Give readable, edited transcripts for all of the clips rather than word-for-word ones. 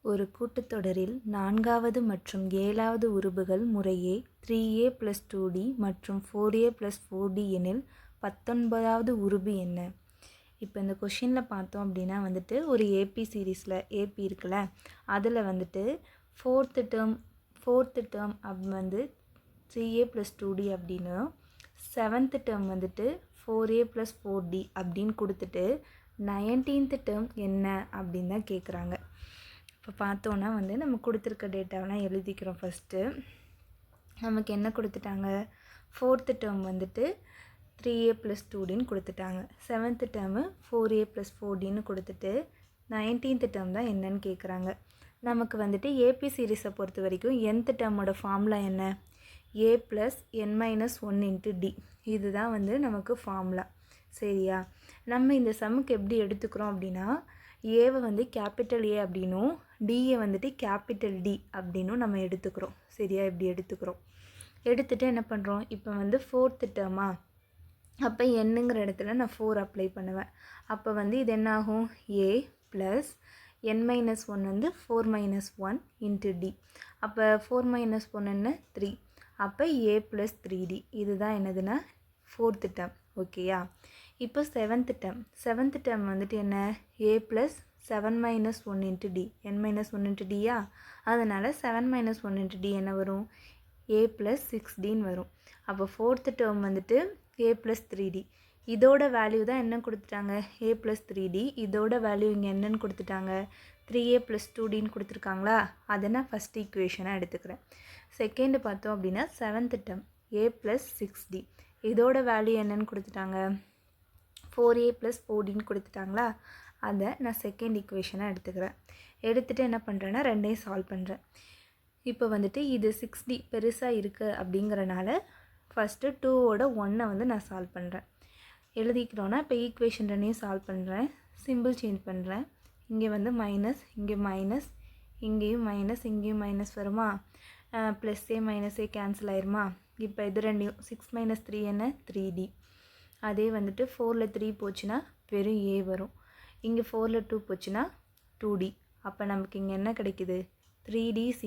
ஒரு கூட்டுத்தொடரில் நான்காவது மற்றும் ஏழாவது உறுப்புகள் முறையே 3a + 2d மற்றும் 4a + 4d எனில் 19வது உறுப்பு என்ன? இப்போ இந்த கொஷினில் பார்த்தோம் அப்படின்னா வந்துட்டு ஒரு ஏபி சீரீஸில் ஏபி இருக்குல்ல, அதில் வந்துட்டு ஃபோர்த்து டேர்ம் வந்து 3a + 2d அப்படின்னு, செவன்த்து டேர்ம் வந்துட்டு 4a + 4d அப்படின்னு கொடுத்துட்டு 19th டேர்ம் என்ன அப்படின்னு தான் கேட்குறாங்க. இப்போ பார்த்தோன்னா வந்து நம்ம கொடுத்துருக்க டேட்டாவெலாம் எழுதிக்கிறோம். ஃபஸ்ட்டு நமக்கு என்ன கொடுத்துட்டாங்க, ஃபோர்த்து டேர்ம் வந்துட்டு 3a + 2dன்னு கொடுத்துட்டாங்க. செவன்த்து டேர்மு 4a + 4dன்னு கொடுத்துட்டு 19th டேர்ம் தான் என்னன்னு கேட்குறாங்க. நமக்கு வந்துட்டு ஏபி சீரீஸை பொறுத்த வரைக்கும் nth டேர்மோட ஃபார்முலா என்ன, a + n - 1 × d. இதுதான் வந்து நமக்கு ஃபார்முலா. சரியா? நம்ம இந்த சம்முக்கு எப்படி எடுத்துக்கிறோம் அப்படின்னா, ஏவை வந்து கேபிட்டல் ஏ அப்படின்னும் டியை வந்துட்டு கேபிட்டல் டி அப்படின்னும் நம்ம எடுத்துக்கிறோம். சரியா? இப்படி எடுத்துக்கிறோம். எடுத்துகிட்டு என்ன பண்ணுறோம், இப்போ வந்து ஃபோர்த்து டேர்மா, அப்போ என்னங்கிற இடத்துல நான் 4 அப்ளை பண்ணுவேன். அப்போ வந்து இது என்ன ஆகும், ஏ ப்ளஸ் n - 1 வந்து 4 - 1 × d. அப்போ 4 - 1 என்ன 3. அப்போ a + 3d. இதுதான் என்னதுன்னா ஃபோர்த்து டேர்ம். ஓகேயா? இப்போ செவன்த்து டேர்ம் வந்துட்டு என்ன, a + 7 - 1 × d. n - 1 × dயா, அதனால் 7 - 1 × d என்ன வரும், a + 6dன்னு வரும். அப்போ ஃபோர்த்து டேர்ம் வந்துட்டு a + 3d. இதோட வேல்யூ தான் என்ன கொடுத்துட்டாங்க, a + 3d. இதோட வேல்யூ இங்கே என்னன்னு கொடுத்துட்டாங்க, 3a + 2dன்னு கொடுத்துருக்காங்களா. அதை நான் ஃபஸ்ட் ஈக்குவேஷனாக எடுத்துக்கிறேன். செகண்டு பார்த்தோம் அப்படின்னா செவன்த்து டேர்ம் a + 6d. இதோட வேல்யூ என்னன்னு கொடுத்துட்டாங்க, 4a + 4dன்னு கொடுத்துட்டாங்களா. அதை நான் செகண்ட் ஈக்குவேஷனாக எடுத்துக்கிறேன். எடுத்துகிட்டு என்ன பண்ணுறேன்னா ரெண்டையும் சால்வ் பண்ணுறேன். இப்போ வந்துட்டு இது 6d பெருசாக இருக்குது அப்படிங்கிறனால ஃபஸ்ட்டு 2ஓட 1 வந்து நான் சால்வ் பண்ணுறேன். எழுதிக்கிறோன்னா இப்போ ஈக்குவேஷன் ரெண்டையும் சால்வ் பண்ணுறேன். சிம்பிள் சேஞ்ச் பண்ணுறேன். இங்கே வந்து மைனஸ், இங்கே மைனஸ், இங்கேயும் மைனஸ், இங்கேயும் மைனஸ் வருமா, +a - a கேன்சல் ஆயிருமா. இப்போ இது ரெண்டையும் 6 - 3 என்ன 3d. அதே வந்துட்டு 4ல் 3 போச்சுன்னா வெறும் a வரும். இங்கே 4ல் 2 போச்சுன்னா 2d. அப்போ நமக்கு இங்கே என்ன கிடைக்குது, 3d =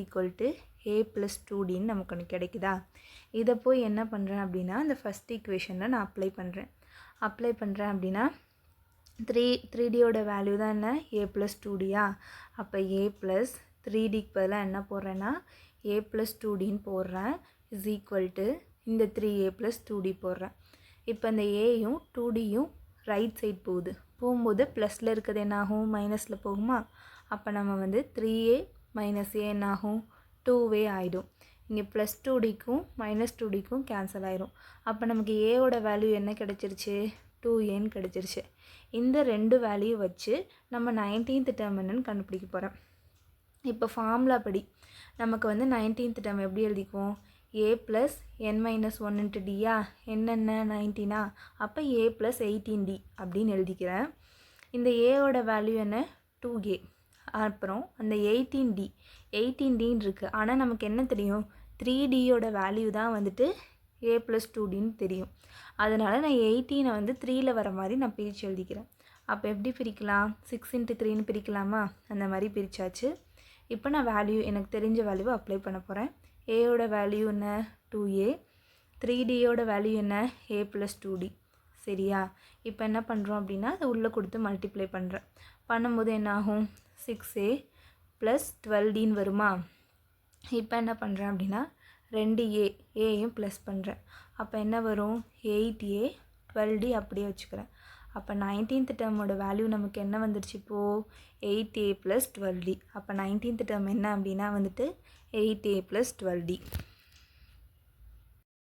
a + 2dன்னு நமக்கு ஒன்று கிடைக்குதா. இதை போய் என்ன பண்ணுறேன் அப்படின்னா இந்த ஃபஸ்ட் ஈக்குவேஷனில் நான் அப்ளை பண்ணுறேன் அப்படின்னா 3dயோட வேல்யூ தான் என்ன, a + 2dயா. அப்போ a + 3dக்கு பதிலாக என்ன போடுறேன்னா a + 2dன்னு போடுறேன், = இந்த 3a + 2d போடுறேன். இப்போ இந்த ஏயும் 2dயும் ரைட் சைட் போகும்போது ப்ளஸில் இருக்கிறது என்ன ஆகும், மைனஸில் போகுமா. அப்போ நம்ம வந்து 3a - a என்ன ஆகும், 2a ஆகிடும். இங்கே +2dக்கும் -2dக்கும் கேன்சல் ஆயிரும். அப்போ நமக்கு ஏவோட வேல்யூ என்ன கிடச்சிருச்சு, 2aன்னு கிடச்சிருச்சு. இந்த ரெண்டு வேல்யூ வச்சு நம்ம 19th டேர்ம் என்னன்னு கண்டுபிடிக்க போகிறேன். இப்போ ஃபார்முலா படி நமக்கு வந்து 19th டேர்ம் எப்படி எழுதிக்குவோம், a + n - 1 × dயா, என்னென்ன 19ஆ, அப்போ a + 18d அப்படின்னு எழுதிக்கிறேன். இந்த ஏவோட வேல்யூ என்ன 2a, அப்புறம் அந்த 18dன்னு இருக்குது. ஆனால் நமக்கு என்ன தெரியும், 3dயோட வேல்யூ தான் வந்துட்டு a + 2dன்னு தெரியும். அதனால் நான் 18 வந்து 3ல் வர மாதிரி நான் பிரித்து எழுதிக்கிறேன். அப்போ எப்படி பிரிக்கலாம், 6 × 3ன்னு பிரிக்கலாமா, அந்த மாதிரி பிரித்தாச்சு. இப்போ நான் வேல்யூ எனக்கு தெரிஞ்ச வேல்யூவை அப்ளை பண்ண போகிறேன். ஏயோட வேல்யூ என்ன 2a, 3dயோட வேல்யூ என்ன a + 2d. சரியா? இப்போ என்ன பண்ணுறோம் அப்படின்னா அதை உள்ளே கொடுத்து மல்டிப்ளை பண்ணும்போது என்ன ஆகும், 6a + 12dன்னு வருமா. இப்போ என்ன பண்ணுறேன் அப்படின்னா 2aயும் ப்ளஸ் பண்ணுறேன். அப்போ என்ன வரும், 8a 12d அப்படியே வச்சுக்கிறேன். அப்போ 19th டேர்மோட வேல்யூ நமக்கு என்ன வந்துருச்சு இப்போது, 8a + 12d. அப்போ 19th டேர்ம் என்ன அப்படின்னா வந்துட்டு 8a + 12d.